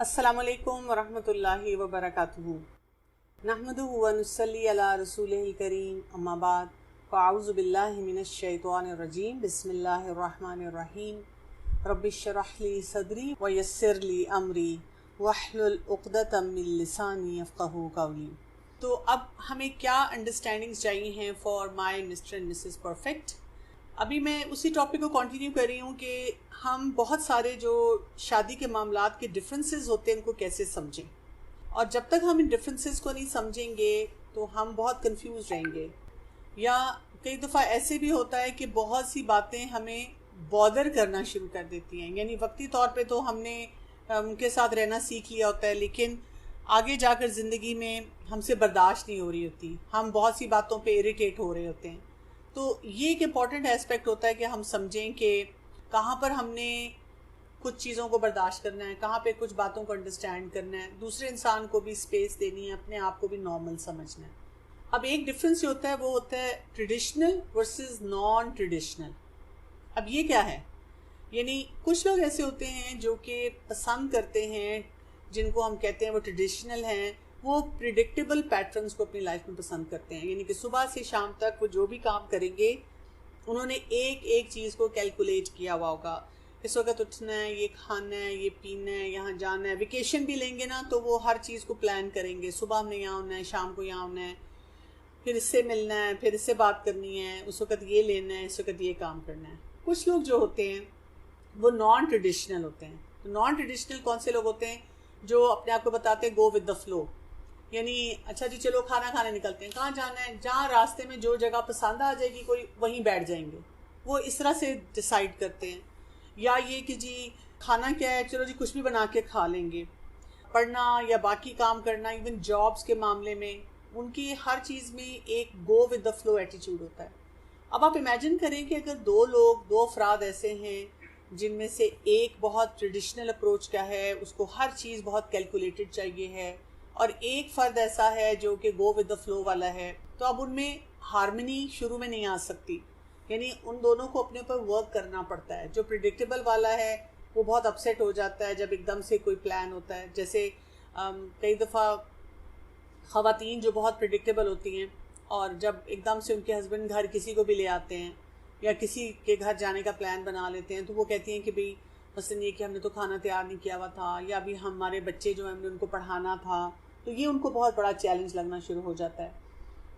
السلام علیکم ورحمۃ اللہ وبرکاتہ نحمدہ ونصلی علی رسولہ الکریم اما بعد فاعوذ باللہ من الشیطان الرجیم بسم اللہ الرحمن الرحیم رب اشرح لی صدری ویسر لی امری واحلل عقدۃ من لسانی یفقہوا قولی۔ تو اب ہمیں کیا انڈرسٹینڈنگز چاہیے ہیں for my Mr and Mrs perfect. ابھی میں اسی ٹاپک کو کنٹینیو کر رہی ہوں کہ ہم بہت سارے جو شادی کے معاملات کے ڈفرینسز ہوتے ہیں ان کو کیسے سمجھیں، اور جب تک ہم ان ڈفرینسز کو نہیں سمجھیں گے تو ہم بہت کنفیوز رہیں گے، یا کئی دفعہ ایسے بھی ہوتا ہے کہ بہت سی باتیں ہمیں بودر کرنا شروع کر دیتی ہیں، یعنی وقتی طور پہ تو ہم نے ان کے ساتھ رہنا سیکھ لیا ہوتا ہے، لیکن آگے جا کر زندگی میں ہم سے برداشت نہیں ہو رہی ہوتی، ہم بہت سی باتوں پہ اریٹیٹ ہو رہے ہوتے ہیں۔ تو یہ ایک امپورٹنٹ اسپیکٹ ہوتا ہے کہ ہم سمجھیں کہ کہاں پر ہم نے کچھ چیزوں کو برداشت کرنا ہے، کہاں پہ کچھ باتوں کو انڈرسٹینڈ کرنا ہے، دوسرے انسان کو بھی اسپیس دینی ہے، اپنے آپ کو بھی نارمل سمجھنا ہے۔ اب ایک ڈفرینس جو ہوتا ہے وہ ہوتا ہے ٹریڈیشنل ورسز نان ٹریڈیشنل۔ اب یہ کیا ہے؟ یعنی کچھ لوگ ایسے ہوتے ہیں جو کہ پسند کرتے ہیں، جن کو ہم کہتے ہیں وہ ٹریڈیشنل ہیں، وہ پریڈکٹیبل پیٹرنز کو اپنی لائف میں پسند کرتے ہیں، یعنی کہ صبح سے شام تک وہ جو بھی کام کریں گے انہوں نے ایک ایک چیز کو کیلکولیٹ کیا ہوا ہوگا، اس وقت اٹھنا ہے، یہ کھانا ہے، یہ پینا ہے، یہاں جانا ہے۔ ویکیشن بھی لیں گے نا تو وہ ہر چیز کو پلان کریں گے، صبح ہم نے یہاں ہونا ہے، شام کو یہاں ہونا ہے، پھر اس سے ملنا ہے، پھر اس سے بات کرنی ہے، اس وقت یہ لینا ہے، اس وقت یہ کام کرنا ہے۔ کچھ لوگ جو ہوتے ہیں وہ نان ٹریڈیشنل ہوتے ہیں۔ تو نان ٹریڈیشنل کون سے لوگ ہوتے ہیں؟ جو اپنے آپ کو بتاتے ہیں گو ود دا فلو، یعنی اچھا جی چلو کھانا کھانے نکلتے ہیں، کہاں جانا ہے، جہاں راستے میں جو جگہ پسند آ جائے گی کوئی وہیں بیٹھ جائیں گے، وہ اس طرح سے ڈیسائیڈ کرتے ہیں۔ یا یہ کہ جی کھانا کیا ہے، چلو جی کچھ بھی بنا کے کھا لیں گے۔ پڑھنا یا باقی کام کرنا، ایون جابس کے معاملے میں ان کی ہر چیز میں ایک گو ود دا فلو ایٹیچیوڈ ہوتا ہے۔ اب آپ امیجن کریں کہ اگر دو افراد ایسے ہیں جن میں سے ایک بہت ٹریڈیشنل اپروچ کا ہے، اس کو ہر چیز بہت کیلکولیٹڈ چاہیے ہے، اور ایک فرد ایسا ہے جو کہ گو ود دا فلو والا ہے، تو اب ان میں ہارمنی شروع میں نہیں آ سکتی، یعنی ان دونوں کو اپنے اوپر ورک کرنا پڑتا ہے۔ جو پریڈکٹیبل والا ہے وہ بہت اپسیٹ ہو جاتا ہے جب ایک دم سے کوئی پلان ہوتا ہے، جیسے کئی دفعہ خواتین جو بہت پریڈکٹیبل ہوتی ہیں اور جب ایک دم سے ان کے ہسبینڈ گھر کسی کو بھی لے آتے ہیں یا کسی کے گھر جانے کا پلان بنا لیتے ہیں، تو وہ کہتی ہیں کہ بھئی مثلاً یہ کہ ہم نے تو کھانا تیار نہیں کیا ہوا تھا، یا ابھی ہمارے بچے جو ہیں ہم نے ان کو پڑھانا تھا، تو یہ ان کو بہت بڑا چیلنج لگنا شروع ہو جاتا ہے۔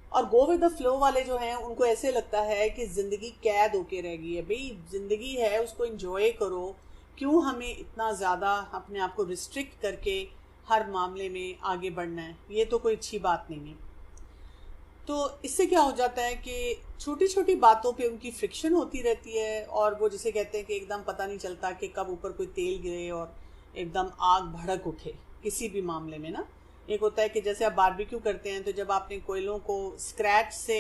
اور گو ود دا فلو والے جو ہیں ان کو ایسے لگتا ہے کہ زندگی قید ہو کے رہ گئی ہے، بھئی زندگی ہے اس کو انجوائے کرو، کیوں ہمیں اتنا زیادہ اپنے آپ کو ریسٹرکٹ کر کے ہر معاملے میں آگے بڑھنا ہے، یہ تو کوئی اچھی بات نہیں ہے۔ تو اس سے کیا ہو جاتا ہے کہ چھوٹی چھوٹی باتوں پہ ان کی فرکشن ہوتی رہتی ہے، اور وہ جسے کہتے ہیں کہ ایک دم پتہ نہیں چلتا کہ کب اوپر کوئی تیل گرے اور ایک دم آگ بھڑک اٹھے کسی بھی معاملے میں نا۔ ایک ہوتا ہے کہ جیسے آپ باربیکیو کرتے ہیں تو جب آپ نے کوئلوں کو اسکریچ سے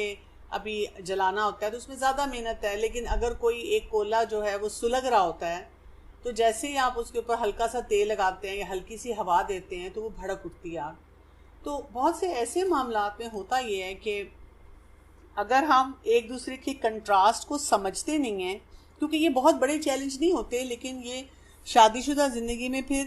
ابھی جلانا ہوتا ہے تو اس میں زیادہ محنت ہے، لیکن اگر کوئی ایک کوئلہ جو ہے وہ سلگ رہا ہوتا ہے تو جیسے ہی آپ اس کے اوپر ہلکا سا تیل لگاتے ہیں یا ہلکی سی ہوا دیتے ہیں تو وہ بھڑک اٹھتی ہے آگ۔ تو بہت سے ایسے معاملات میں ہوتا یہ ہے کہ اگر ہم ایک دوسرے کے کنٹراسٹ کو سمجھتے نہیں ہیں، کیونکہ یہ بہت بڑے چیلنج نہیں ہوتے، لیکن یہ شادی شدہ زندگی میں پھر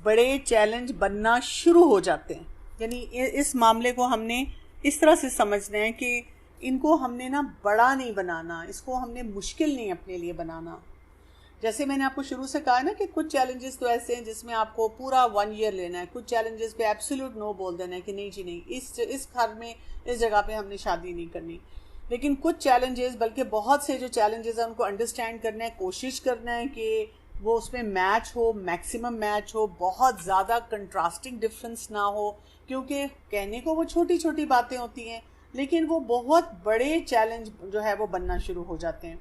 بڑے چیلنج بننا شروع ہو جاتے ہیں۔ یعنی اس معاملے کو ہم نے اس طرح سے سمجھنا ہے کہ ان کو ہم نے نا بڑا نہیں بنانا، اس کو ہم نے مشکل نہیں اپنے لیے بنانا۔ جیسے میں نے آپ کو شروع سے کہا نا کہ کچھ چیلنجز تو ایسے ہیں جس میں آپ کو پورا 1 ایئر لینا ہے، کچھ چیلنجز پہ ایبسولوٹ نو بول دینا ہے کہ نہیں جی نہیں، اس گھر میں اس جگہ پہ ہم نے شادی نہیں کرنی۔ لیکن کچھ چیلنجز، بلکہ بہت سے جو چیلنجز ہیں ان کو انڈرسٹینڈ کرنا ہے، کوشش کرنا ہے کہ وہ اس میں میچ ہو، میکسیمم میچ ہو، بہت زیادہ کنٹراسٹنگ ڈفرینس نہ ہو، کیونکہ کہنے کو وہ چھوٹی چھوٹی باتیں ہوتی ہیں لیکن وہ بہت بڑے چیلنج جو ہے وہ بننا شروع ہو جاتے ہیں۔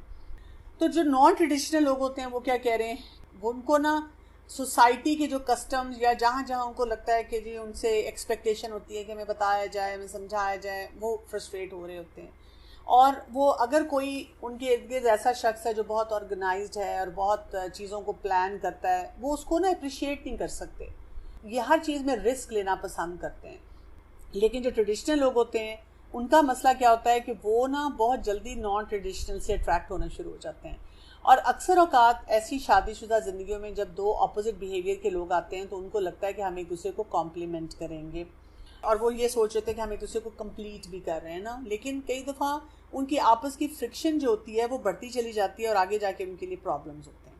تو جو نان ٹریڈیشنل لوگ ہوتے ہیں وہ کیا کہہ رہے ہیں، وہ ان کو نا سوسائٹی کے جو کسٹمز یا جہاں جہاں ان کو لگتا ہے کہ جی ان سے ایکسپیکٹیشن ہوتی ہے کہ ہمیں بتایا جائے، ہمیں سمجھایا جائے، وہ فرسٹریٹ ہو رہے ہوتے ہیں۔ اور وہ اگر کوئی ان کے ارد گرد ایسا شخص ہے جو بہت آرگنائزڈ ہے اور بہت چیزوں کو پلان کرتا ہے، وہ اس کو نا اپریشیٹ نہیں کر سکتے، یہ ہر چیز میں رسک لینا پسند کرتے ہیں۔ لیکن جو ٹریڈیشنل لوگ ہوتے ہیں ان کا مسئلہ کیا ہوتا ہے کہ وہ نا بہت جلدی نان ٹریڈیشنل سے اٹریکٹ ہونا شروع ہو جاتے ہیں، اور اکثر اوقات ایسی شادی شدہ زندگیوں میں جب دو اپوزٹ بیہیویئر کے لوگ آتے ہیں تو ان کو لگتا ہے کہ ہم ایک دوسرے کو کمپلیمنٹ کریں گے، اور وہ یہ سوچ رہے تھے کہ ہم ایک دوسرے کو کمپلیٹ بھی کر رہے ہیں نا، لیکن کئی دفعہ ان کی آپس کی فرکشن جو ہوتی ہے وہ بڑھتی چلی جاتی ہے اور آگے جا کے ان کے لیے پرابلمز ہوتے ہیں۔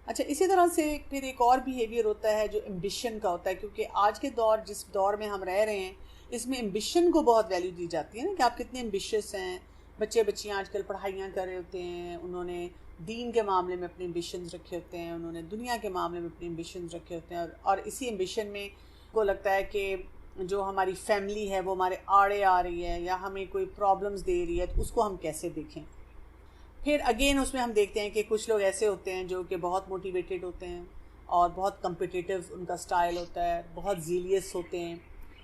اچھا، اسی طرح سے پھر ایک اور بیہیویئر ہوتا ہے جو ایمبیشن کا ہوتا ہے، کیونکہ آج کے دور جس دور میں ہم رہ رہے ہیں اس میں ایمبیشن کو بہت ویلیو دی جاتی ہے نا، کہ آپ کتنے ایمبیشیس ہیں۔ بچے بچیاں آج کل پڑھائیاں کر رہے ہوتے ہیں، انہوں نے دین کے معاملے میں اپنے ایمبیشنز رکھے ہوتے ہیں، انہوں نے دنیا کے معاملے میں اپنے ایمبیشنز رکھے ہوتے ہیں، اور اسی ایمبیشن میں کو لگتا ہے کہ جو ہماری فیملی ہے وہ ہمارے آڑے آ رہی ہے یا ہمیں کوئی پرابلمز دے رہی ہے تو اس کو ہم کیسے دیکھیں۔ پھر اگین اس میں ہم دیکھتے ہیں کہ کچھ لوگ ایسے ہوتے ہیں جو کہ بہت موٹیویٹیڈ ہوتے ہیں اور بہت کمپٹیٹیو ان کا سٹائل ہوتا ہے، بہت زیلیس ہوتے ہیں،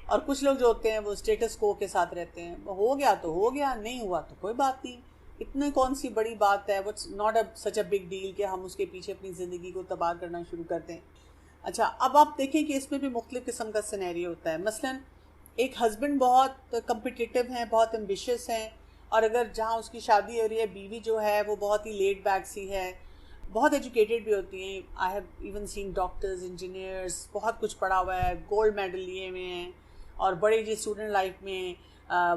اور کچھ لوگ جو ہوتے ہیں وہ اسٹیٹس کو کے ساتھ رہتے ہیں، وہ ہو گیا تو ہو گیا، نہیں ہوا تو کوئی بات نہیں، اتنے کون سی بڑی بات ہے، what's not such a big deal کہ ہم اس کے پیچھے اپنی زندگی کو تباہ کرنا شروع کر دیں۔ اچھا، اب آپ دیکھیں کہ اس میں بھی مختلف قسم کا سینیریو ہوتا ہے۔ مثلاً ایک ہسبینڈ بہت کمپٹیٹیو ہیں، بہت ایمبیشیس ہیں، اور اگر جہاں اس کی شادی ہو رہی ہے بیوی جو ہے وہ بہت ہی لیڈ بیک سی ہے، بہت ایجوکیٹڈ بھی ہوتی ہیں، I have even seen doctors, engineers, بہت کچھ پڑھا ہوا ہے، گولڈ میڈل لیے ہوئے ہیں، اور بڑے جی اسٹوڈنٹ لائف میں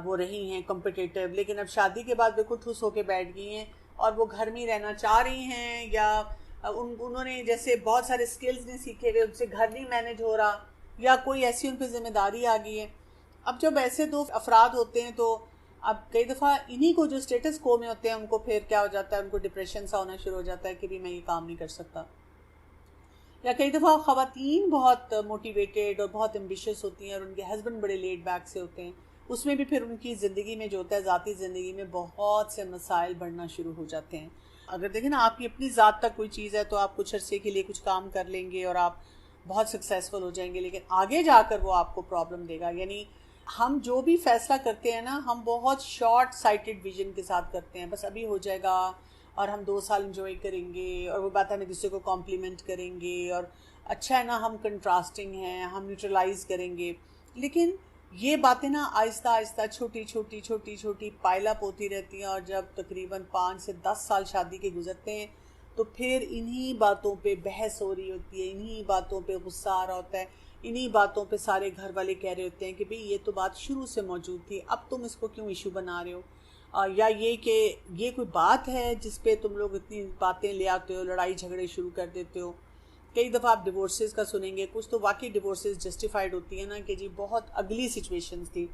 وہ رہی ہیں کمپٹیٹیو، لیکن اب شادی کے بعد بالکل ٹھوس ہو کے بیٹھ گئی ہیں اور وہ گھر میں ہی رہنا چاہ رہی ہیں، یا انہوں نے جیسے بہت سارے اسکلز نہیں سیکھے ہوئے، ان سے گھر نہیں مینیج ہو رہا، یا کوئی ایسی ان پہ ذمہ داری آ گئی ہے۔ اب جب ایسے دو افراد ہوتے ہیں تو اب کئی دفعہ انہی کو جو اسٹیٹس کو میں ہوتے ہیں ان کو پھر کیا ہو جاتا ہے، ان کو ڈپریشن سا ہونا شروع ہو جاتا ہے کہ بھی میں یہ کام نہیں کر سکتا۔ یا کئی دفعہ خواتین بہت موٹیویٹیڈ اور بہت ایمبیشیس ہوتی ہیں اور ان کے ہسبینڈ بڑے لیڈ بیک سے ہوتے ہیں، اس میں بھی پھر ان کی زندگی میں جو ہوتا ہے، ذاتی زندگی میں بہت سے مسائل بڑھنا شروع ہو جاتے ہیں۔ اگر دیکھیں نا، آپ کی اپنی ذات تک کوئی چیز ہے تو آپ کچھ عرصے کے لیے کچھ کام کر لیں گے اور آپ بہت سکسیزفل ہو جائیں گے، لیکن آگے جا کر وہ آپ کو پرابلم دے گا۔ یعنی ہم جو بھی فیصلہ کرتے ہیں نا، ہم بہت شارٹ سائٹڈ ویژن کے ساتھ کرتے ہیں، بس ابھی ہو جائے گا اور ہم 2 سال انجوائے کریں گے، اور وہ بات ہم ایک دوسرے کو کمپلیمنٹ کریں گے، اور اچھا ہے نا ہم کنٹراسٹنگ ہیں، ہم نیوٹرلائز کریں گے، لیکن یہ باتیں نا آہستہ آہستہ چھوٹی چھوٹی چھوٹی چھوٹی پائل اپ ہوتی رہتی ہیں، اور جب تقریباً 5 سے 10 سال شادی کے گزرتے ہیں تو پھر انہی باتوں پہ بحث ہو رہی ہوتی ہے، انہی باتوں پہ غصہ آ رہا ہوتا ہے، انہی باتوں پہ سارے گھر والے کہہ رہے ہوتے ہیں کہ بھئی یہ تو بات شروع سے موجود تھی، اب تم اس کو کیوں ایشو بنا رہے ہو، یا یہ کہ یہ کوئی بات ہے جس پہ تم لوگ اتنی باتیں لے آتے ہو، لڑائی جھگڑے شروع کر دیتے ہو۔ کئی دفعہ آپ ڈیورسز کا سنیں گے، کچھ تو واقعی ڈیورسز جسٹیفائڈ ہوتی ہیں نا کہ جی بہت اگلی سچویشنز تھی،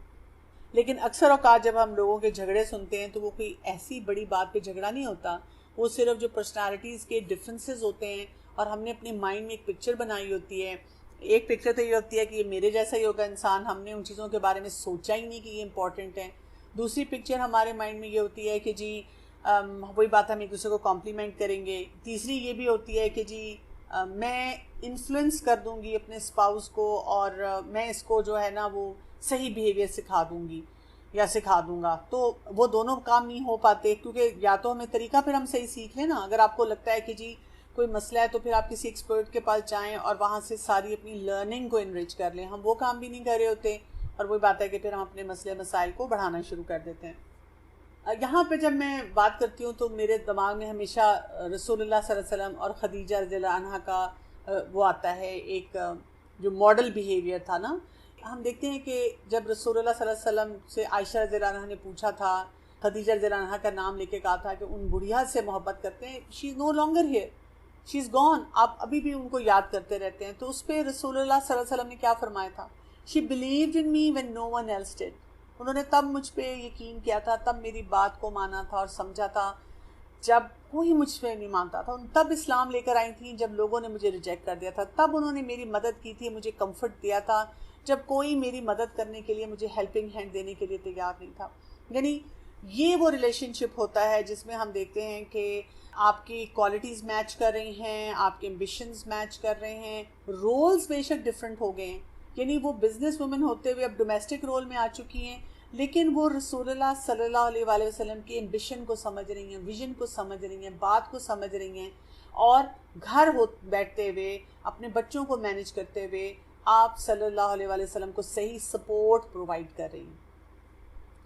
لیکن اکثر اوقات جب ہم لوگوں کے جھگڑے سنتے ہیں تو وہ کوئی ایسی بڑی بات پہ جھگڑا نہیں ہوتا، وہ صرف جو پرسنالٹیز کے ڈفرینسز ہوتے ہیں اور ہم نے اپنے مائنڈ میں ایک پکچر بنائی ہوتی ہے۔ ایک پکچر تو یہ ہوتی ہے کہ یہ میرے جیسا ہی ہوگا انسان، ہم نے ان چیزوں کے بارے میں سوچا ہی نہیں کہ یہ امپورٹنٹ ہے۔ دوسری پکچر ہمارے مائنڈ میں یہ ہوتی ہے کہ جی وہی بات ہم ایک دوسرے کو کمپلیمنٹ کریں گے۔ تیسری یہ بھی ہوتی ہے کہ جی میں انفلوئنس کر دوں گی اپنے اسپاؤس کو، اور میں اس کو جو ہے نا وہ صحیح بیہیویئر سکھا دوں گی یا سکھا دوں گا، تو وہ دونوں کام نہیں ہو پاتے، کیونکہ یا تو ہمیں طریقہ پھر ہم صحیح سیکھ لیں نا، اگر آپ کو لگتا ہے کہ جی کوئی مسئلہ ہے تو پھر آپ کسی ایکسپرٹ کے پاس جائیں اور وہاں سے ساری اپنی لرننگ کو انرچ کر لیں، ہم وہ کام بھی نہیں کر رہے ہوتے، اور وہی بات ہے کہ پھر ہم اپنے مسئلے مسائل کو بڑھانا شروع کر دیتے ہیں۔ یہاں پہ جب میں بات کرتی ہوں تو میرے دماغ میں ہمیشہ رسول اللہ صلی اللہ علیہ وسلم اور خدیجہ رضی اللہ عنہا کا وہ آتا ہے، ایک جو ماڈل بیہیویئر تھا نا۔ ہم دیکھتے ہیں کہ جب رسول اللہ صلی اللہ علیہ وسلم سے عائشہ رضی اللہ عنہا نے پوچھا تھا، خدیجہ رضی اللہ عنہا کا نام لے کے کہا تھا کہ ان بڑھیا سے محبت کرتے ہیں، شی از نو لانگر ہیئر، شی از گون، آپ ابھی بھی ان کو یاد کرتے رہتے ہیں، تو اس پہ رسول اللہ صلی اللہ علیہ وسلم نے کیا فرمایا تھا؟ She believed in me when no one else did, انہوں نے تب مجھ پہ یقین کیا تھا، تب میری بات کو مانا تھا اور سمجھا تھا جب کوئی مجھ پہ نہیں مانتا تھا، تب اسلام لے کر آئی تھیں جب لوگوں نے مجھے ریجیکٹ کر دیا تھا، تب انہوں نے میری مدد کی تھی، مجھے کمفرٹ دیا تھا جب کوئی میری مدد کرنے کے لیے، مجھے ہیلپنگ ہینڈ دینے کے لیے تیار نہیں تھا۔ یعنی یہ وہ ریلیشن شپ ہوتا ہے جس میں ہم دیکھتے ہیں کہ آپ کی کوالٹیز میچ کر رہی ہیں، آپ کے ایمبیشنز میچ کر رہے ہیں، رولز بے شک ڈفرینٹ ہو گئے ہیں، یعنی وہ بزنس وومن ہوتے ہوئے اب ڈومیسٹک رول میں آ چکی ہیں، لیکن وہ رسول اللہ صلی اللہ علیہ وآلہ وسلم کی ایمبیشن کو سمجھ رہی ہیں، ویژن کو سمجھ رہی ہیں، بات کو سمجھ رہی ہیں، اور گھر بیٹھتے ہوئے اپنے بچوں کو مینیج کرتے ہوئے آپ صلی اللہ علیہ وآلہ وسلم کو صحیح سپورٹ پرووائڈ کر رہی ہیں۔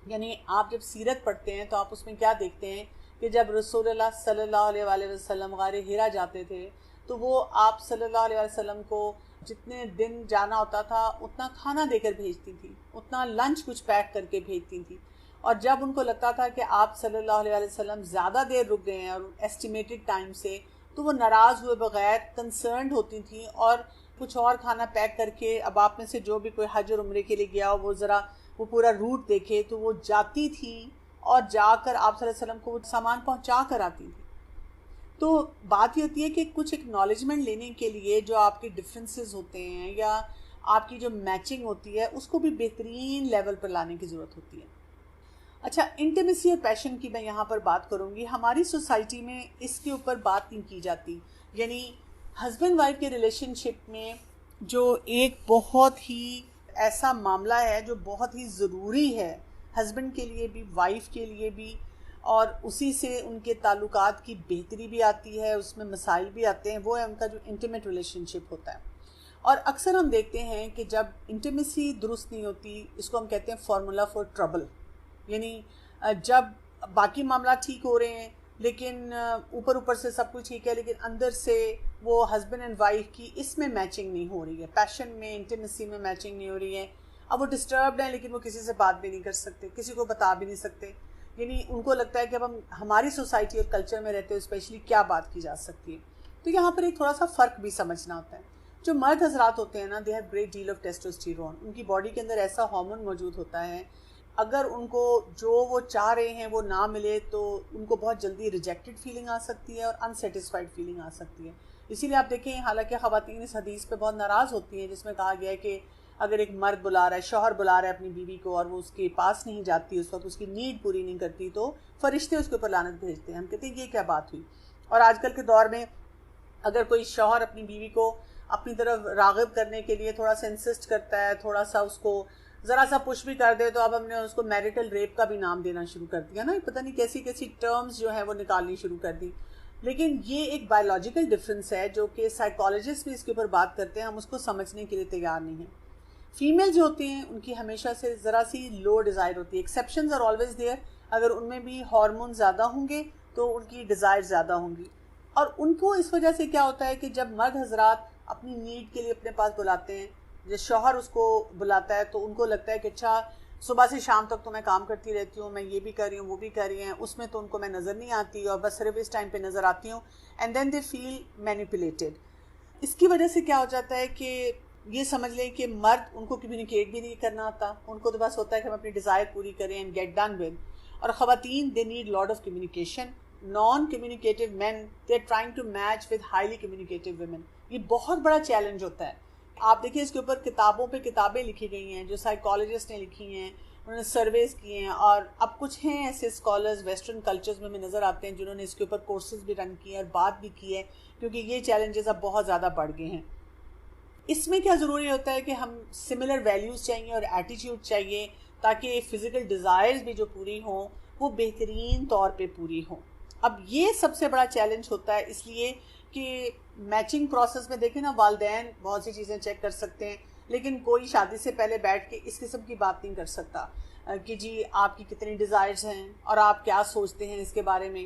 یعنی آپ جب سیرت پڑھتے ہیں تو آپ اس میں کیا دیکھتے ہیں کہ جب رسول اللہ صلی اللہ علیہ وآلہ وسلم غار ہرا جاتے تھے تو وہ آپ صلی اللہ علیہ وسلم کو جتنے دن جانا ہوتا تھا اتنا کھانا دے کر بھیجتی تھی، اتنا لنچ کچھ پیک کر کے بھیجتی تھی، اور جب ان کو لگتا تھا کہ آپ صلی اللہ علیہ وسلم زیادہ دیر رک گئے ہیں اور ایسٹیمیٹڈ ٹائم سے، تو وہ ناراض ہوئے بغیر کنسرنڈ ہوتی تھیں اور کچھ اور کھانا پیک کر کے، اب آپ میں سے جو بھی کوئی حج اور عمرے کے لیے گیا ہو وہ ذرا وہ پورا روٹ دیکھے، تو وہ جاتی تھی اور جا کر آپ صلی اللہ علیہ وسلم کو وہ سامان پہنچا کر آتی تھی۔ تو بات یہ ہوتی ہے کہ کچھ اکنالجمنٹ لینے کے لیے جو آپ کے ڈفرینسز ہوتے ہیں یا آپ کی جو میچنگ ہوتی ہے اس کو بھی بہترین لیول پر لانے کی ضرورت ہوتی ہے۔ اچھا، انٹیمیسی اور پیشن کی میں یہاں پر بات کروں گی۔ ہماری سوسائٹی میں اس کے اوپر بات نہیں کی جاتی، یعنی ہسبینڈ وائف کے ریلیشن شپ میں جو ایک بہت ہی ایسا معاملہ ہے جو بہت ہی ضروری ہے ہسبینڈ کے لیے بھی، وائف کے لیے بھی، اور اسی سے ان کے تعلقات کی بہتری بھی آتی ہے، اس میں مسائل بھی آتے ہیں، وہ ہے ان کا جو انٹیمیٹ ریلیشن شپ ہوتا ہے۔ اور اکثر ہم دیکھتے ہیں کہ جب انٹیمیسی درست نہیں ہوتی، اس کو ہم کہتے ہیں فارمولا فار ٹربل، یعنی جب باقی معاملات ٹھیک ہو رہے ہیں لیکن اوپر اوپر سے سب کچھ ٹھیک ہے، لیکن اندر سے وہ ہسبینڈ اینڈ وائف کی اس میں میچنگ نہیں ہو رہی ہے، پیشن میں، انٹیمیسی میں میچنگ نہیں ہو رہی ہے، اب وہ ڈسٹربڈ ہیں لیکن وہ کسی سے بات بھی نہیں کر سکتے، کسی کو بتا بھی نہیں سکتے، یعنی ان کو لگتا ہے کہ اب ہم ہماری سوسائٹی اور کلچر میں رہتے ہوئے اسپیشلی کیا بات کی جا سکتی ہے۔ تو یہاں پر ایک تھوڑا سا فرق بھی سمجھنا ہوتا ہے۔ جو مرد حضرات ہوتے ہیں نا، they have great deal of testosterone, ان کی باڈی کے اندر ایسا ہارمون موجود ہوتا ہے، اگر ان کو جو وہ چاہ رہے ہیں وہ نہ ملے تو ان کو بہت جلدی ریجیکٹڈ فیلنگ آ سکتی ہے اور انسیٹسفائیڈ فیلنگ آ سکتی ہے۔ اسی لیے آپ دیکھیں، حالانکہ خواتین اس حدیث پہ بہت ناراض ہوتی ہیں جس میں کہا گیا ہے کہ اگر ایک مرد بلا رہا ہے، شوہر بلا رہا ہے اپنی بیوی کو اور وہ اس کے پاس نہیں جاتی، اس وقت اس کی نیڈ پوری نہیں کرتی، تو فرشتے اس کے اوپر لعنت بھیجتے ہیں۔ ہم کہتے ہیں یہ کیا بات ہوئی؟ اور آج کل کے دور میں اگر کوئی شوہر اپنی بیوی کو اپنی طرف راغب کرنے کے لیے تھوڑا سا انسسٹ کرتا ہے، تھوڑا سا اس کو ذرا سا پش بھی کر دے، تو اب ہم نے اس کو میریٹل ریپ کا بھی نام دینا شروع کر دیا نا، پتہ نہیں کیسی کیسی ٹرمز جو ہیں وہ نکالنی شروع کر دی۔ لیکن یہ ایک بایولوجیکل ڈفرینس ہے جو کہ سائیکالوجسٹ بھی اس کے اوپر بات کرتے ہیں، ہم اس کو سمجھنے کے لیے تیار نہیں ہیں۔ فیمیل جو ہوتی ہیں ان کی ہمیشہ سے ذرا سی لو ڈیزائر ہوتی ہے، ایکسیپشنز آر آلویز دیئر، اگر ان میں بھی ہارمون زیادہ ہوں گے تو ان کی ڈیزائر زیادہ ہوں گی، اور ان کو اس وجہ سے کیا ہوتا ہے کہ جب مرد حضرات اپنی نیڈ کے لیے اپنے پاس بلاتے ہیں، جب شوہر اس کو بلاتا ہے تو ان کو لگتا ہے کہ اچھا صبح سے شام تک تو میں کام کرتی رہتی ہوں، میں یہ بھی کر رہی ہوں وہ بھی کر رہی ہیں، اس میں تو ان کو میں نظر نہیں آتی اور بس صرف اس ٹائم پہ نظر آتی ہوں، and then they feel manipulated. اس کی وجہ سے کیا ہو جاتا ہے کہ یہ سمجھ لیں کہ مرد ان کو کمیونیکیٹ بھی نہیں کرنا آتا، ان کو تو بس ہوتا ہے کہ ہم اپنی ڈیزائر پوری کریں اینڈ گیٹ ڈن ود، اور خواتین they need lot of communication. Non communicative men they are trying to match with highly communicative women, یہ بہت بڑا چیلنج ہوتا ہے۔ آپ دیکھیں اس کے اوپر کتابوں پہ کتابیں لکھی گئی ہیں جو سائیکالوجسٹ نے لکھی ہیں، انہوں نے سرویز کیے ہیں، اور اب کچھ ہیں ایسے اسکالرز ویسٹرن کلچرز میں نظر آتے ہیں جنہوں نے اس کے اوپر کورسز بھی رن کیے ہیں اور بات بھی کی ہے، کیونکہ یہ چیلنجز اب بہت زیادہ بڑھ گئے ہیں۔ اس میں کیا ضروری ہوتا ہے کہ ہم سملر ویلیوز چاہیے اور ایٹیٹیوڈ چاہیے تاکہ فزیکل ڈیزائرز بھی جو پوری ہوں وہ بہترین طور پہ پوری ہوں۔ اب یہ سب سے بڑا چیلنج ہوتا ہے، اس لیے کہ میچنگ پروسیس میں دیکھیں نا، والدین بہت سی چیزیں چیک کر سکتے ہیں لیکن کوئی شادی سے پہلے بیٹھ کے اس قسم کی بات نہیں کر سکتا کہ جی آپ کی کتنی ڈیزائرز ہیں اور آپ کیا سوچتے ہیں اس کے بارے میں۔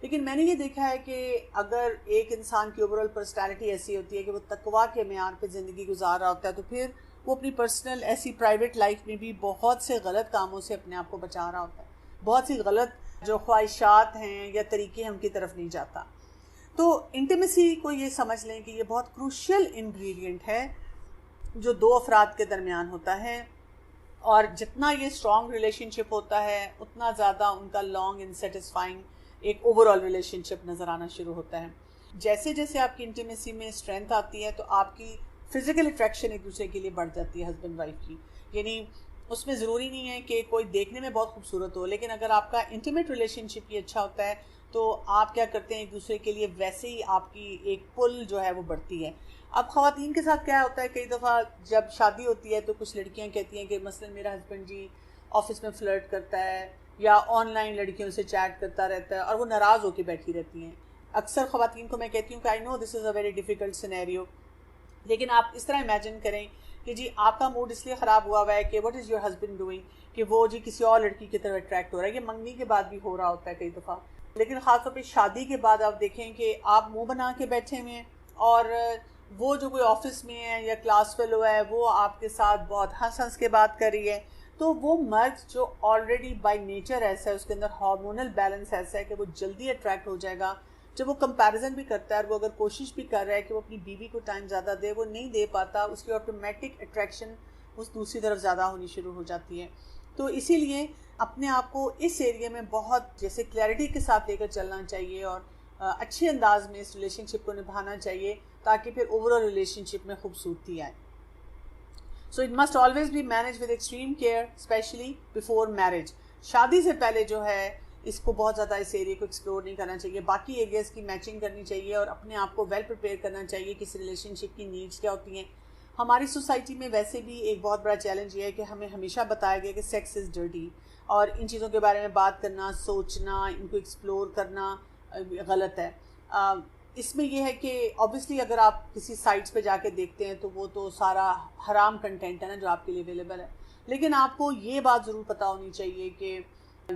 لیکن میں نے یہ دیکھا ہے کہ اگر ایک انسان کی اوورآل پرسنالٹی ایسی ہوتی ہے کہ وہ تقویٰ کے معیار پہ زندگی گزار رہا ہوتا ہے، تو پھر وہ اپنی پرسنل ایسی پرائیویٹ لائف میں بھی بہت سے غلط کاموں سے اپنے آپ کو بچا رہا ہوتا ہے، بہت سی غلط جو خواہشات ہیں یا طریقے ہیں ان کی طرف نہیں جاتا۔ تو انٹیمیسی کو یہ سمجھ لیں کہ یہ بہت کروشل انگریڈینٹ ہے جو دو افراد کے درمیان ہوتا ہے، اور جتنا یہ اسٹرانگ ریلیشن شپ ہوتا ہے اتنا زیادہ ان کا لانگ اینڈ سیٹسفائنگ ایک اوور آل ریلیشن شپ نظر آنا شروع ہوتا ہے۔ جیسے جیسے آپ کی انٹیمیسی میں اسٹرینتھ آتی ہے تو آپ کی فزیکل اٹریکشن ایک دوسرے کے لیے بڑھ جاتی ہے ہسبینڈ وائف کی، یعنی اس میں ضروری نہیں ہے کہ کوئی دیکھنے میں بہت خوبصورت ہو، لیکن اگر آپ کا انٹیمیٹ ریلیشن شپ ہی اچھا ہوتا ہے تو آپ کیا کرتے ہیں ایک دوسرے کے لیے ویسے ہی آپ کی ایک پل جو ہے وہ بڑھتی ہے۔ اب خواتین کے ساتھ کیا ہوتا ہے، کئی دفعہ جب شادی ہوتی ہے تو کچھ لڑکیاں کہتی ہیں کہ مثلا میرا ہسبینڈ جی آفس میں فلرٹ کرتا ہے یا آن لائن لڑکیوں سے چیٹ کرتا رہتا ہے، اور وہ ناراض ہو کے بیٹھی رہتی ہیں۔ اکثر خواتین کو میں کہتی ہوں کہ آئی نو دس از اے ویری ڈیفیکلٹ سینیریو، لیکن آپ اس طرح امیجن کریں کہ جی آپ کا موڈ اس لیے خراب ہوا ہے کہ what is your husband doing, کہ وہ جی کسی اور لڑکی کی طرف اٹریکٹ ہو رہا ہے، یہ منگنی کے بعد بھی ہو رہا ہوتا ہے کئی دفعہ، لیکن خاص طور پہ شادی کے بعد آپ دیکھیں کہ آپ منہ بنا کے بیٹھے ہوئے ہیں اور وہ جو کوئی آفس میں ہے یا کلاس فیلو ہے وہ آپ کے ساتھ بہت ہنس ہنس کے بات کر رہی ہے، تو وہ مرد جو آلریڈی بائی نیچر ایسا ہے، اس کے اندر ہارمونل بیلنس ایسا ہے کہ وہ جلدی اٹریکٹ ہو جائے گا. جب وہ کمپیریزن بھی کرتا ہے اور وہ اگر کوشش بھی کر رہا ہے کہ وہ اپنی بیوی کو ٹائم زیادہ دے، وہ نہیں دے پاتا، اس کی آٹومیٹک اٹریکشن اس دوسری طرف زیادہ ہونی شروع ہو جاتی ہے. تو اسی لیے اپنے آپ کو اس ایریے میں بہت جیسے کلیئرٹی کے ساتھ لے کر چلنا چاہیے اور اچھے انداز میں اس ریلیشن شپ کو نبھانا چاہیے تاکہ پھر اوور آل ریلیشن شپ میں خوبصورتی آئے. So it must always be manage with extreme care especially before marriage. شادی سے پہلے جو ہے اس کو بہت زیادہ اس ایریے کو ایکسپلور نہیں کرنا چاہیے، باقی ایریاز کی میچنگ کرنی چاہیے اور اپنے آپ کو ویل پریپیئر کرنا چاہیے کہ اس ریلیشن شپ کی نیڈس کیا ہوتی ہیں. ہماری سوسائٹی میں ویسے بھی ایک بہت بڑا چیلنج یہ ہے کہ ہمیں ہمیشہ بتایا گیا کہ سیکس از ڈرٹی، اور ان چیزوں کے بارے میں بات کرنا، سوچنا، ان کو ایکسپلور کرنا غلط ہے. اس میں یہ ہے کہ آبویسلی اگر آپ کسی سائٹس پہ جا کے دیکھتے ہیں تو وہ تو سارا حرام کنٹینٹ ہے نا جو آپ کے لیے اویلیبل ہے، لیکن آپ کو یہ بات ضرور پتہ ہونی چاہیے کہ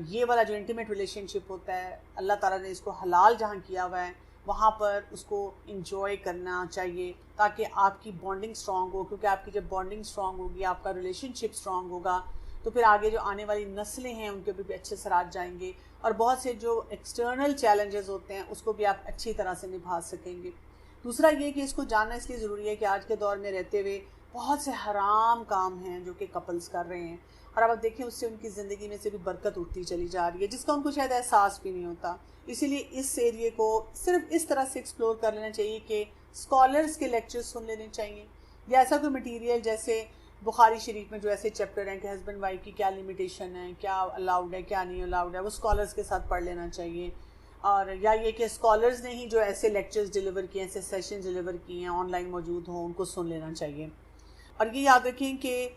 یہ والا جو انٹیمیٹ ریلیشن شپ ہوتا ہے، اللہ تعالیٰ نے اس کو حلال جہاں کیا ہوا ہے وہاں پر اس کو انجوائے کرنا چاہیے تاکہ آپ کی بانڈنگ اسٹرانگ ہو، کیونکہ آپ کی جب بانڈنگ اسٹرانگ ہوگی، آپ کا ریلیشن شپ اسٹرانگ ہوگا، تو پھر آگے جو آنے والی نسلیں ہیں ان کے بھی اچھے اثرات جائیں گے اور بہت سے جو ایکسٹرنل چیلنجز ہوتے ہیں اس کو بھی آپ اچھی طرح سے نبھا سکیں گے. دوسرا یہ کہ اس کو جاننا اس لیے ضروری ہے کہ آج کے دور میں رہتے ہوئے بہت سے حرام کام ہیں جو کہ کپلز کر رہے ہیں، اور اب آپ دیکھیں اس سے ان کی زندگی میں سے بھی برکت اٹھتی چلی جا رہی ہے جس کا ان کو شاید احساس بھی نہیں ہوتا. اسی لیے اس ایریے کو صرف اس طرح سے ایکسپلور کر لینا چاہیے کہ اسکالرس کے لیکچر سن لینے چاہیے، یا ایسا کوئی مٹیریل جیسے بخاری شریف میں جو ایسے چیپٹر ہیں کہ ہسبینڈ وائف کی کیا لمیٹیشن ہے، کیا الاؤڈ ہے کیا نہیں الاؤڈ ہے، وہ اسکالرس کے ساتھ پڑھ لینا چاہیے. اور یا یہ کہ اسکالرز نے ہی جو ایسے لیکچرز ڈیلیور کیے ہیں، ایسے سیشنز ڈیلیور کیے ہیں آن لائن موجود ہوں، ان کو سن لینا چاہیے. اور یہ یاد رکھیں کہ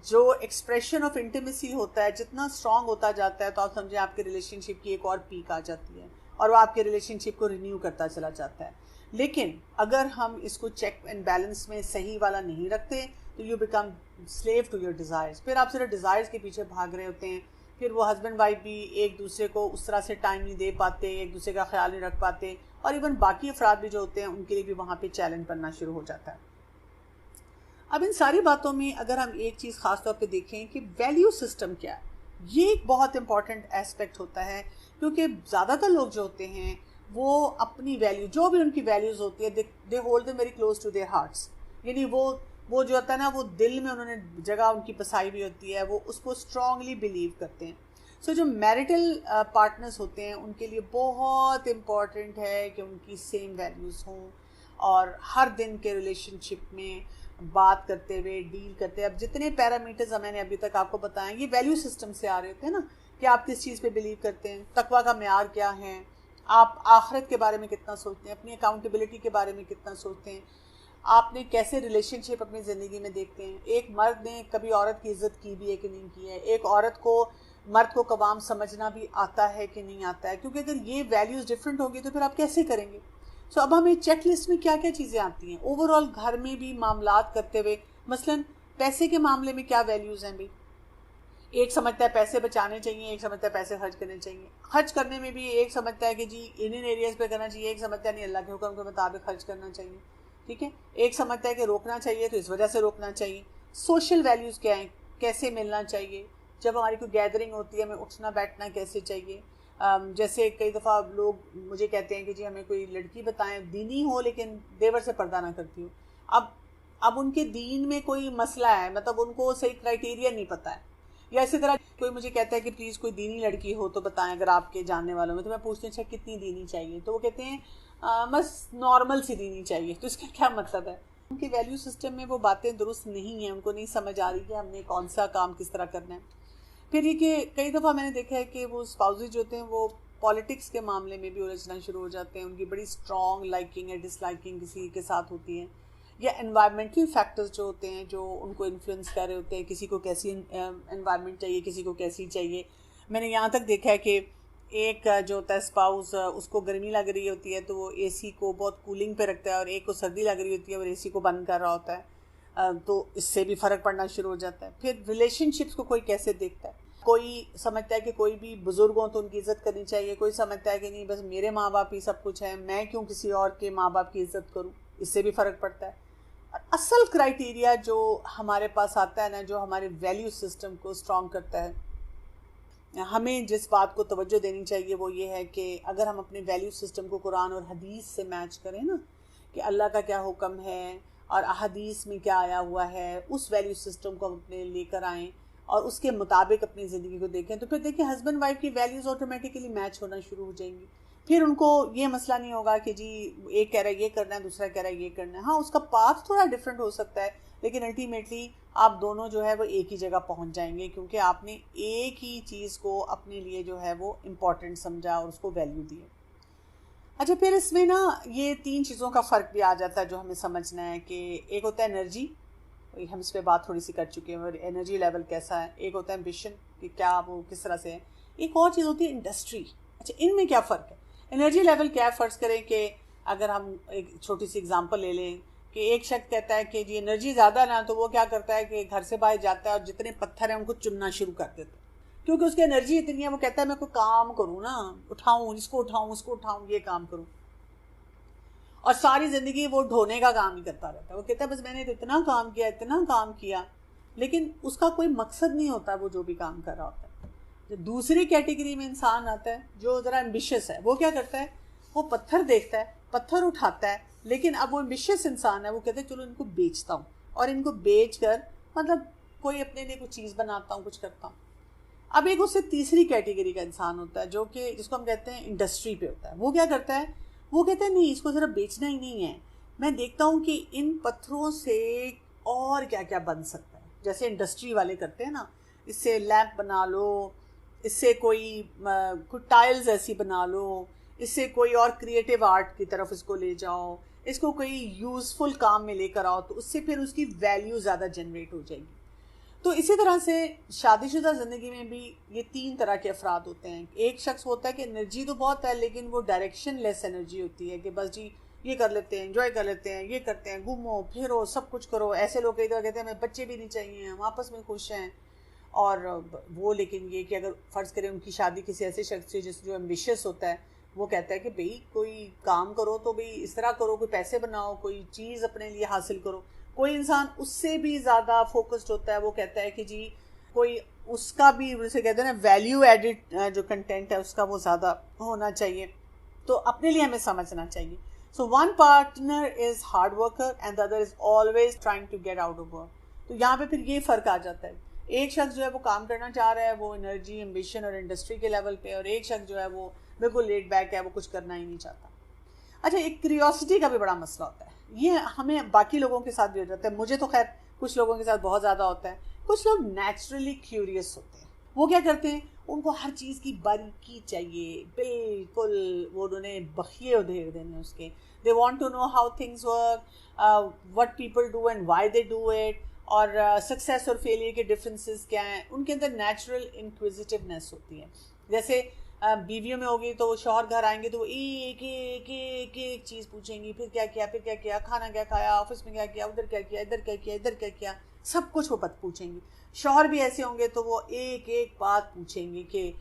جو ایکسپریشن آف انٹیمیسی ہوتا ہے جتنا اسٹرانگ ہوتا جاتا ہے تو آپ سمجھیں آپ کے ریلیشن شپ کی ایک اور پیک آ جاتی ہے اور وہ آپ کے ریلیشن شپ کو رینیو کرتا چلا جاتا ہے. لیکن اگر ہم اس کو چیک اینڈ بیلنس میں صحیح والا نہیں رکھتے تو you become slave to your desires. پھر آپ صرف ڈیزائرز کے پیچھے بھاگ رہے ہوتے ہیں، پھر وہ ہسبینڈ وائف بھی ایک دوسرے کو اس طرح سے ٹائم نہیں دے پاتے، ایک دوسرے کا خیال نہیں رکھ پاتے، اور ایون باقی افراد بھی جو ہوتے ہیں ان کے لیے بھی وہاں پہ چیلنج بننا شروع ہو جاتا ہے. اب ان ساری باتوں میں اگر ہم ایک چیز خاص طور پہ دیکھیں کہ ویلیو سسٹم کیا ہے، یہ ایک بہت امپورٹنٹ ایسپیکٹ ہوتا ہے، کیونکہ زیادہ تر لوگ جو ہوتے ہیں وہ اپنی ویلیو، جو بھی ان کی ویلیوز ہوتی ہے، they hold them very close to their hearts. یعنی وہ جو ہوتا ہے نا، وہ دل میں انہوں نے جگہ ان کی بسائی ہوئی ہوتی ہے، وہ اس کو اسٹرانگلی بلیو کرتے ہیں. سو جو میرٹل پارٹنرز ہوتے ہیں ان کے لیے بہت امپورٹنٹ ہے کہ ان کی سیم ویلیوز ہوں، اور ہر دن کے ریلیشن شپ میں بات کرتے ہوئے ڈیل کرتے ہیں. اب جتنے پیرامیٹرز میں نے ابھی تک آپ کو بتائیں یہ ویلیو سسٹم سے آ رہے ہوتے ہیں نا، کہ آپ کس چیز پہ بلیو کرتے ہیں، تقویٰ کا معیار کیا ہے، آپ آخرت کے بارے میں کتنا سوچتے ہیں، اپنی اکاؤنٹیبلٹی کے بارے میں کتنا سوچتے ہیں، آپ نے کیسے ریلیشن شپ اپنی زندگی میں دیکھتے ہیں، ایک مرد نے کبھی عورت کی عزت کی بھی ہے کہ نہیں کی ہے، ایک عورت کو مرد کو قوام سمجھنا بھی آتا ہے کہ نہیں آتا ہے، کیونکہ اگر یہ ویلیوز ڈفرینٹ ہوگی تو پھر آپ کیسے کریں گے. سو اب ہمیں چیک لسٹ میں کیا کیا چیزیں آتی ہیں اوور آل گھر میں بھی معاملات کرتے ہوئے. مثلاً پیسے کے معاملے میں کیا ویلیوز ہیں بھی، ایک سمجھتا ہے پیسے بچانے چاہیے، ایک سمجھتا ہے پیسے خرچ کرنے چاہیے. خرچ کرنے میں بھی ایک سمجھتا ہے کہ جی ان ایریاز پہ کرنا چاہیے، ایک سمجھتا ہے نہیں اللہ کے حکم کے مطابق خرچ کرنا چاہیے. ٹھیک ہے، ایک سمجھتا ہے کہ روکنا چاہیے تو اس وجہ سے روکنا چاہیے. سوشل ویلیوز کیا ہیں، کیسے ملنا چاہیے، جب ہماری کوئی گیدرنگ ہوتی ہے ہمیں اٹھنا بیٹھنا کیسے چاہیے. جیسے کئی دفعہ لوگ مجھے کہتے ہیں کہ جی ہمیں کوئی لڑکی بتائیں دینی ہو لیکن دیور سے پردہ نہ کرتی ہو. اب ان کے دین میں کوئی مسئلہ ہے، مطلب ان کو صحیح کرائیٹیریا نہیں پتہ ہے. یا اسی طرح کوئی مجھے کہتا ہے کہ پلیز کوئی دینی لڑکی ہو تو بتائیں اگر آپ کے جاننے والوں میں. تو میں پوچھتی ہوں اچھا کتنی دینی چاہیے، تو وہ کہتے ہیں بس نارمل سی دینی چاہیے. تو اس کا کیا مطلب ہے؟ ان کے ویلیو سسٹم میں وہ باتیں درست نہیں ہیں، ان کو نہیں سمجھ آ رہی کہ ہم نے کون سا کام کس طرح کرنا ہے. پھر یہ کہ کئی دفعہ میں نے دیکھا ہے کہ وہ اسپاؤزز جو ہوتے ہیں وہ پالیٹکس کے معاملے میں بھی الجھنا شروع ہو جاتے ہیں، ان کی بڑی اسٹرانگ لائکنگ یا ڈس لائکنگ کسی کے ساتھ ہوتی ہے. یا انوائرمنٹل فیکٹرز جو ہوتے ہیں جو ان کو انفلوئنس کر رہے ہوتے ہیں، کسی کو کیسی انوائرمنٹ چاہیے، کسی کو کیسی چاہیے. میں نے یہاں تک دیکھا ہے کہ ایک جو ہوتا ہے اسپاؤس، اس کو گرمی لگ رہی ہوتی ہے تو وہ اے سی کو بہت کولنگ پہ رکھتا ہے، اور ایک کو سردی لگ رہی ہوتی ہے اور اے سی کو بند کر رہا ہوتا ہے. تو اس سے بھی فرق پڑنا شروع ہو جاتا ہے. پھر ریلیشن شپس کو کوئی کیسے دیکھتا ہے. کوئی سمجھتا ہے کہ کوئی بھی بزرگ ہوں تو ان کی عزت کرنی چاہیے، کوئی سمجھتا ہے کہ نہیں بس میرے ماں باپ ہی سب کچھ ہے، میں کیوں کسی اور کے ماں باپ کی عزت کروں، اس سے بھی فرق پڑتا ہے۔ اصل کرائٹیریا جو ہمارے پاس آتا ہے نا، جو ہمارے ویلیو سسٹم کو اسٹرانگ کرتا ہے، ہمیں جس بات کو توجہ دینی چاہیے وہ یہ ہے کہ اگر ہم اپنے ویلیو سسٹم کو قرآن اور حدیث سے میچ کریں نا، کہ اللہ کا کیا حکم ہے اور احادیث میں کیا آیا ہوا ہے، اس ویلیو سسٹم کو ہم اپنے لے کر آئیں اور اس کے مطابق اپنی زندگی کو دیکھیں، تو پھر دیکھیں ہسبینڈ وائف کی ویلیوز آٹومیٹیکلی میچ ہونا شروع ہو جائیں گی۔ پھر ان کو یہ مسئلہ نہیں ہوگا کہ جی ایک کہہ رہا ہے یہ کرنا ہے، دوسرا کہہ رہا ہے یہ کرنا ہے۔ ہاں اس کا پاتھ تھوڑا ڈفرینٹ ہو سکتا ہے، لیکن الٹیمیٹلی آپ دونوں جو ہے وہ ایک ہی جگہ پہنچ جائیں گے، کیونکہ آپ نے ایک ہی چیز کو اپنے لیے جو ہے وہ امپورٹنٹ سمجھا اور اس کو ویلیو دی۔ اچھا پھر اس میں نا یہ 3 چیزوں کا فرق بھی آ جاتا ہے جو ہمیں سمجھنا ہے، کہ ایک ہوتا ہے انرجی، ہم اس پہ بات تھوڑی سی کر چکے ہیں، انرجی لیول کیسا ہے، ایک ہوتا ہے ایمبیشن کہ کیا وہ کس طرح سے ہے، ایک اور چیز ہوتی ہے انڈسٹری۔ اچھا ان میں کیا فرق ہے؟ انرجی لیول کیا ہے؟ فرض کریں کہ اگر ہم ایک چھوٹی سی اگزامپل لے لیں کہ ایک شخص کہتا ہے کہ جی انرجی زیادہ نہ، تو وہ کیا کرتا ہے کہ گھر سے باہر جاتا ہے اور جتنے پتھر ہیں ان کو چننا شروع کر دیتا ہے، کیونکہ اس کی انرجی اتنی ہے، وہ کہتا ہے میں کوئی کام کروں نا، اٹھاؤں اس کو اٹھاؤں اس کو اٹھاؤں یہ کام کروں، اور ساری زندگی وہ ڈھونے کا کام ہی کرتا رہتا ہے۔ وہ کہتا ہے بس میں نے اتنا کام کیا اتنا کام کیا، لیکن اس کا کوئی مقصد نہیں ہوتا وہ جو بھی کام کر رہا ہوتا ہے۔ جو دوسری کیٹیگری میں انسان آتا ہے جو ذرا ایمبیشس ہے، وہ کیا کرتا ہے؟ وہ پتھر دیکھتا ہے، پتھر اٹھاتا ہے، لیکن اب وہ ایمبیشس انسان ہے، وہ کہتے ہیں چلو ان کو بیچتا ہوں، اور ان کو بیچ کر مطلب کوئی اپنے لیے کچھ چیز بناتا ہوں، کچھ کرتا ہوں۔ اب ایک اس سے تیسری کیٹیگری کا انسان ہوتا ہے جو کہ جس کو ہم کہتے ہیں انڈسٹری پہ ہوتا ہے۔ وہ کیا کرتا ہے؟ وہ کہتا ہے نہیں اس کو ذرا بیچنا ہی نہیں ہے، میں دیکھتا ہوں کہ ان پتھروں سے اور کیا کیا بن سکتا ہے، جیسے انڈسٹری والے کرتے ہیں نا، اس سے لیمپ بنا لو، اس سے کوئی ٹائلز ایسی بنا لو، اس سے کوئی اور کریٹیو آرٹ کی طرف اس کو لے جاؤ، اس کو کوئی یوزفل کام میں لے کر آؤ، تو اس سے پھر اس کی ویلیو زیادہ جنریٹ ہو جائے گی۔ تو اسی طرح سے شادی شدہ زندگی میں بھی یہ 3 طرح کے افراد ہوتے ہیں۔ ایک شخص ہوتا ہے کہ انرجی تو بہت ہے لیکن وہ ڈائریکشن لیس انرجی ہوتی ہے، کہ بس جی یہ کر لیتے ہیں، انجوائے کر لیتے ہیں، یہ کرتے ہیں، گھومو پھرو سب کچھ کرو۔ ایسے لوگ کئی طرح کہتے ہیں ہمیں بچے بھی نہیں چاہیے، ہم آپس میں خوش ہیں، اور وہ لیکن یہ کہ اگر فرض کریں ان کی شادی کسی ایسے شخص سے جو ایمبیشیس ہوتا ہے، وہ کہتا ہے کہ بھئی کوئی کام کرو تو بھئی اس طرح کرو، کوئی پیسے بناؤ، کوئی چیز اپنے لیے حاصل کرو۔ کوئی انسان اس سے بھی زیادہ فوکسڈ ہوتا ہے، وہ کہتا ہے کہ جی کوئی اس کا بھی جسے کہتے ہیں نا ویلیو ایڈڈ جو کنٹینٹ ہے اس کا وہ زیادہ ہونا چاہیے، تو اپنے لیے ہمیں سمجھنا چاہیے۔ So one partner is hard worker and the other is always trying to get out of work۔ تو یہاں پہ پھر یہ فرق آ جاتا ہے، ایک شخص جو ہے وہ کام کرنا چاہ رہا ہے، وہ انرجی ایمبیشن اور انڈسٹری کے لیول پہ، اور ایک شخص جو ہے وہ بالکل لیٹ بیک ہے، وہ کچھ کرنا ہی نہیں چاہتا۔ اچھا ایک کریوسٹی کا بھی بڑا مسئلہ ہوتا ہے، یہ ہمیں باقی لوگوں کے ساتھ بھی ہو جاتا ہے، مجھے تو خیر کچھ لوگوں کے ساتھ بہت زیادہ ہوتا ہے۔ کچھ لوگ نیچرلی کیوریس ہوتے ہیں، وہ کیا کرتے ہیں، ان کو ہر چیز کی باریکی چاہیے، بالکل وہ انہوں نے بخیے ادھیر دینے اس کے، they want to know how things work, what people do and why they do it, اور سکسیس اور فیلئر کے ڈفرینسز کیا ہیں۔ ان کے اندر نیچرل انکویزیٹیونیس ہوتی ہے۔ جیسے بیویوں میں ہوگی تو وہ شوہر گھر آئیں گے تو وہ ایک ایک ایک ایک چیز پوچھیں گی، پھر کیا کیا، پھر کیا کیا، کھانا کیا کھایا، آفس میں کیا کیا، ادھر کیا کیا، ادھر کیا کیا، ادھر کیا کیا، سب کچھ وہ پوچھیں گی۔ شوہر بھی ایسے ہوں گے تو وہ ایک ایک بات پوچھیں گے، کہ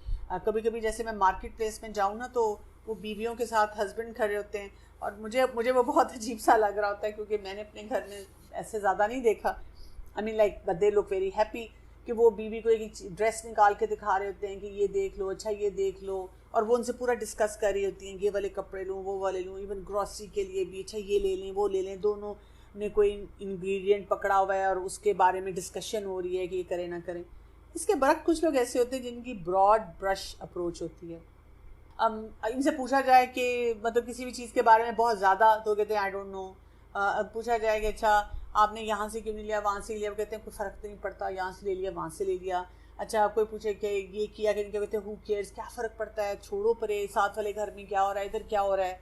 کبھی کبھی جیسے میں مارکیٹ پلیس میں جاؤں نا تو وہ بیویوں کے ساتھ ہسبینڈ کھڑے ہوتے ہیں، اور مجھے وہ بہت عجیب سا لگ رہا ہوتا ہے، کیونکہ میں نے اپنے گھر میں ایسے زیادہ نہیں دیکھا۔ I mean like but they look very happy, کہ وہ بیوی کو ایک ڈریس نکال کے دکھا رہے ہوتے ہیں کہ یہ دیکھ لو، اچھا یہ دیکھ لو، اور وہ ان سے پورا ڈسکس کر رہی ہوتی ہیں یہ والے کپڑے لوں، وہ والے لوں، ایون گروسری کے لیے بھی، اچھا یہ لے لیں وہ لے لیں، دونوں نے کوئی انگریڈینٹ پکڑا ہوا ہے اور اس کے بارے میں ڈسکشن ہو رہی ہے کہ یہ کریں نہ کریں۔ اس کے برعکس کچھ لوگ ایسے ہوتے ہیں جن کی براڈ برش اپروچ ہوتی ہے۔ ان سے پوچھا جائے کہ مطلب کسی بھی چیز کے بارے میں بہت زیادہ، تو کہتے ہیں آئی ڈونٹ نو۔ اب پوچھا جائے کہ اچھا آپ نے یہاں سے کیوں نہیں لیا، وہاں سے لیا، وہ کہتے ہیں کوئی فرق تو نہیں پڑتا، یہاں سے لے لیا وہاں سے لے لیا۔ اچھا کوئی پوچھے کہ یہ کیا کہ کہتے ہیں ہو کیئرس، کیا فرق پڑتا ہے، چھوڑو پرے، ساتھ والے گھر میں کیا ہو رہا ہے، ادھر کیا ہو رہا ہے،